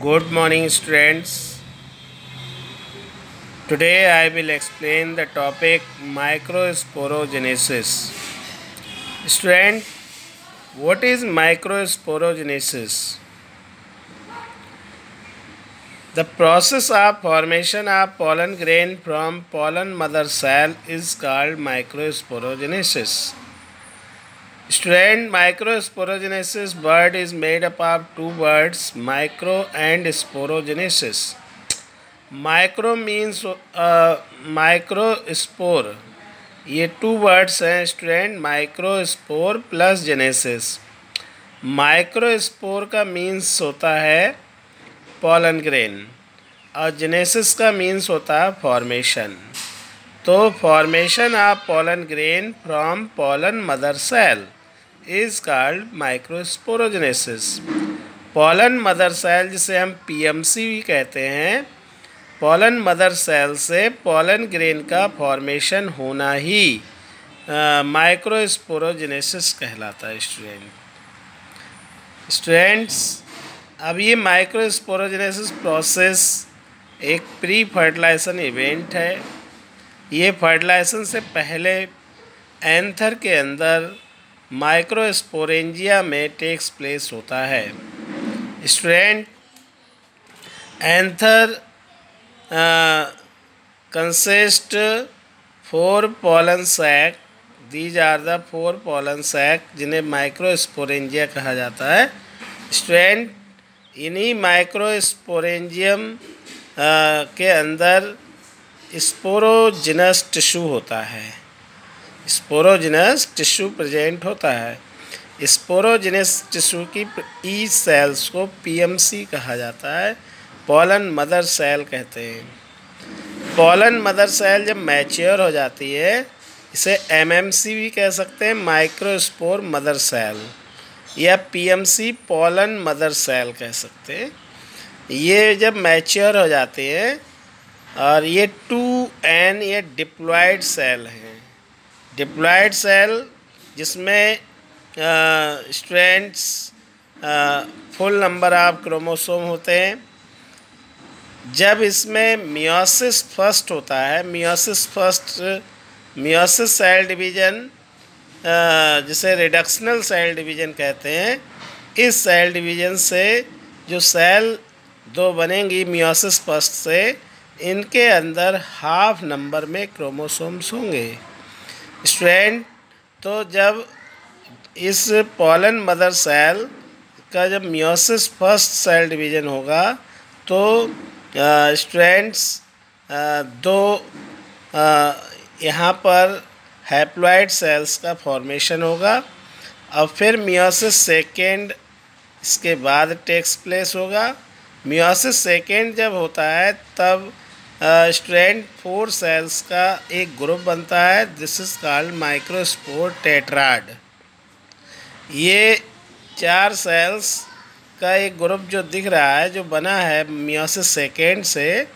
Good morning, students. Today I will explain the topic microsporogenesis. Student, what is microsporogenesis? The process of formation of pollen grain from pollen mother cell is called microsporogenesis. Student, microsporogenesis word is made up of two words, micro and sporogenesis. Micro means microspore, ये two words हैं student, microspore plus genesis. Microspore का means होता है pollen grain और genesis का means होता है formation. तो formation of pollen grain from pollen mother cell is called microsporogenesis. Pollen mother cell जिसे हम पीएमसी भी कहते हैं, पॉलन मदर सेल से पॉलन ग्रेन का फॉर्मेशन होना ही माइक्रोस्पोरोजेनेसिस कहलाता है। स्टूडेंट्स, अब ये माइक्रोस्पोरोजेनेसिस प्रोसेस एक प्री फर्टिलाइजेशन इवेंट है। ये फर्टिलाइजेशन से पहले एंथर के अंदर माइक्रोस्पोरेंजिया में टेक्स प्लेस होता है। Student, anther consist 4 pollen sac. These are the 4 pollen sac जिन्हें माइक्रोस्पोरेंजिया कहा जाता है। स्टूडेंट, इन्हीं माइक्रोस्पोरेंजियम के अंदर स्पोरोजिनस टिश्यू होता है। स्पोरोजिनस टिश्यू प्रेजेंट होता है। स्पोरोजिनस टिश्यू की ई सेल्स को पीएमसी कहा जाता है, पॉलन मदर सेल कहते हैं। पॉलन मदर सेल जब मैच्योर हो जाती है, इसे एमएमसी भी कह सकते हैं, माइक्रोस्पोर मदर सेल, या पीएमसी पॉलन मदर सेल कह सकते हैं। ये जब मैच्योर हो जाती हैं और ये 2N ये डिप्लॉयड सेल हैं। डिप्लॉयड सेल जिसमें strands full number of chromosome होते हैं। जब इसमें मियोसिस फर्स्ट होता है, मियोसिस सेल डिवीज़न जिसे रिडक्शनल सेल डिवीज़न कहते हैं, इस सेल डिवीज़न से जो सेल दो बनेंगी मियोसिस फर्स्ट से, इनके अंदर हाफ नंबर में क्रोमोसोम्स होंगे। स्टूडेंट, तो जब इस पॉलन मदर सेल का जब मियोसिस फर्स्ट सेल डिवीज़न होगा तो स्टूडेंट्स दो यहाँ पर हैप्लॉइड सेल्स का फॉर्मेशन होगा और फिर मियोसिस सेकेंड इसके बाद टेक्स प्लेस होगा। मियोसिस सेकेंड जब होता है तब स्टूडेंट 4 सेल्स का एक ग्रुप बनता है। This is called microspore tetrad. ये 4 सेल्स का एक ग्रुप जो दिख रहा है, जो बना है मियोसिस सेकेंड से,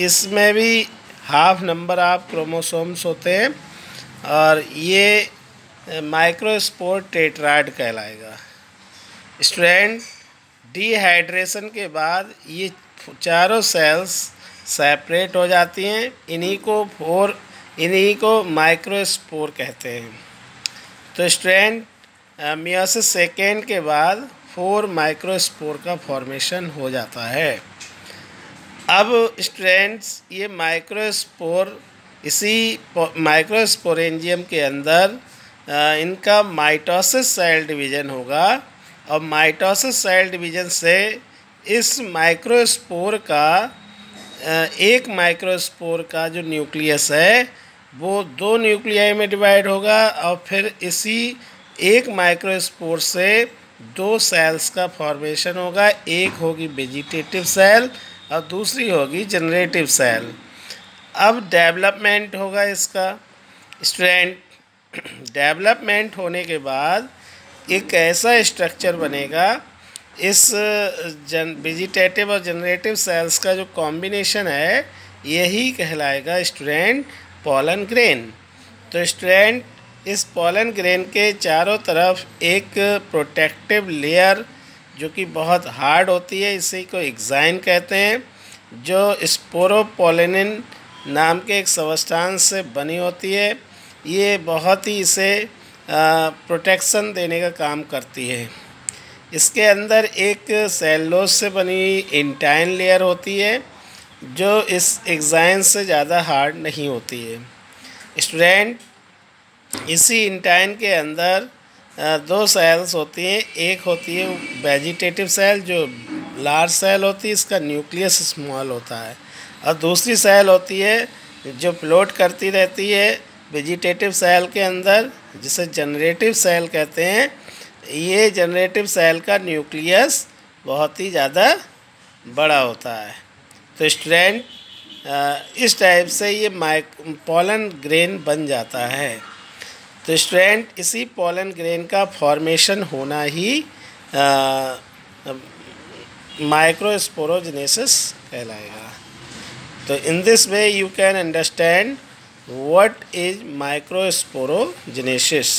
इसमें भी हाफ नंबर ऑफ क्रोमोसोम्स होते हैं और ये माइक्रोस्पोर टेट्राड कहलाएगा। स्टूडेंट, डिहाइड्रेशन के बाद ये चारों सेल्स सेपरेट हो जाती हैं। इन्हीं को माइक्रोस्पोर कहते हैं। तो स्टूडेंट, मियोसिस सेकेंड के बाद 4 माइक्रोस्पोर का फॉर्मेशन हो जाता है। अब स्टूडेंट्स, ये माइक्रोस्पोर इसी माइक्रोस्पोरेंजियम के अंदर इनका माइटोसिस सेल डिवीज़न होगा और माइटोसिस सेल डिवीज़न से इस माइक्रोस्पोर का एक माइक्रोस्पोर का जो न्यूक्लियस है वो 2 न्यूक्लियाई में डिवाइड होगा और फिर इसी एक माइक्रोस्पोर से 2 सेल्स का फॉर्मेशन होगा। एक होगी वेजिटेटिव सेल और दूसरी होगी जनरेटिव सेल। अब डेवलपमेंट होगा इसका। स्टूडेंट, डेवलपमेंट होने के बाद एक ऐसा स्ट्रक्चर बनेगा, इस वेजिटेटिव और जनरेटिव सेल्स का जो कॉम्बिनेशन है यही कहलाएगा स्टूडेंट पॉलन ग्रेन। तो स्टूडेंट, इस पॉलन ग्रेन के चारों तरफ एक प्रोटेक्टिव लेयर जो कि बहुत हार्ड होती है, इसी को एक्साइन कहते हैं, जो स्पोरोपोलिनिन नाम के एक सबस्टांस से बनी होती है। ये बहुत ही इसे प्रोटेक्शन देने का काम करती है। इसके अंदर एक सेलुलोज से बनी इंटाइन लेयर होती है, जो इस एक्साइन से ज़्यादा हार्ड नहीं होती है। स्टूडेंट, इसी इंटाइन के अंदर दो सेल्स होती हैं। एक होती है वेजिटेटिव सेल, जो लार्ज सेल होती है, इसका न्यूक्लियस स्मॉल होता है, और दूसरी सेल होती है जो फ्लोट करती रहती है वेजिटेटिव सेल के अंदर, जिसे जनरेटिव सेल कहते हैं। ये जनरेटिव सेल का न्यूक्लियस बहुत ही ज़्यादा बड़ा होता है। तो स्टूडेंट, इस टाइप से ये पोलन ग्रेन बन जाता है। तो स्टूडेंट, इसी पोलन ग्रेन का फॉर्मेशन होना ही माइक्रोस्पोरोजेनेसिस कहलाएगा। तो in this way you can understand what is microsporogenesis.